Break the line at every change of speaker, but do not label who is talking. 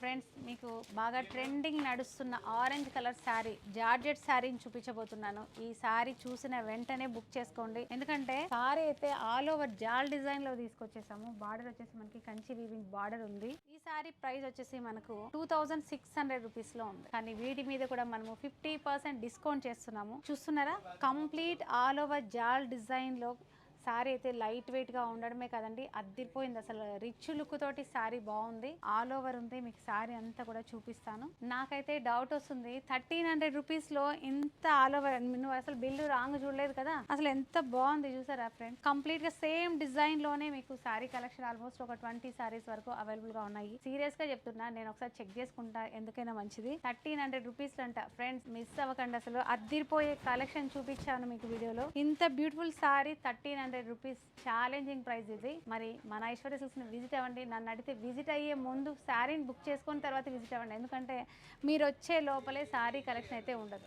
Friends, మీకు బాగా trending నడుస్తున్న ఆరెంజ్ కలర్ శారీ, జార్జెట్ శారీని చూపించబోతున్నాను. ఈ శారీ చూసిన వెంటనే బుక్ చేసుకోండి, ఎందుకంటే శారీ అయితే ఆల్ ఓవర్ జాల్ డిజైన్ లో తీసుకొచ్చేసాము. బార్డర్ వచ్చేసి మనకి కంచి వీవింగ్ బార్డర్ ఉంది. ఈ శారీ ప్రైస్ వచ్చేసి మనకు 2600 రూపీస్ లో ఉంది. కానీ వీటి మీద కూడా మనము 50% డిస్కౌంట్ చేస్తున్నాము. చూస్తున్నారా, కంప్లీట్ ఆల్ ఓవర్ జాల్ డిజైన్ లో శారీ అయితే లైట్ వెయిట్ గా ఉండడమే కదండి, అద్దిరిపోయింది. అసలు రిచ్ లుక్ తోటి శారీ బాగుంది, ఆల్ ఓవర్ ఉంది. మీకు శారీ అంతా కూడా చూపిస్తాను. నాకైతే డౌట్ వస్తుంది, 1300 రూపీస్ లో ఇంత ఆల్ ఓవర్, నువ్వు అసలు బిల్లు రాంగ్ చూడలేదు కదా, అసలు ఎంత బాగుంది చూసారా ఫ్రెండ్. కంప్లీట్ గా సేమ్ డిజైన్ లోనే మీకు శారీ కలెక్షన్ ఆల్మోస్ట్ ఒక 20 శారీస్ వరకు అవైలబుల్ గా ఉన్నాయి. సీరియస్ గా చెప్తున్నా, నేను ఒకసారి చెక్ చేసుకుంటా, ఎందుకైనా మంచిది. 1300 రూపీస్ అంట ఫ్రెండ్స్, మిస్ అవ్వకండి. అసలు అద్దిరిపోయే కలెక్షన్ చూపించాను మీకు వీడియోలో. ఇంత beautiful sari 1300 rupees, challenging price ఇది. మరి మన ఐశ్వర్య సిల్క్స్ ని విజిట్ అవ్వండి. నన్ను అడిగితే విజిట్ అయ్యే ముందు శారీని బుక్ చేసుకున్న తర్వాత విజిట్ అవ్వండి, ఎందుకంటే మీరు వచ్చే లోపలే శారీ కలెక్షన్ అయితే ఉండదు.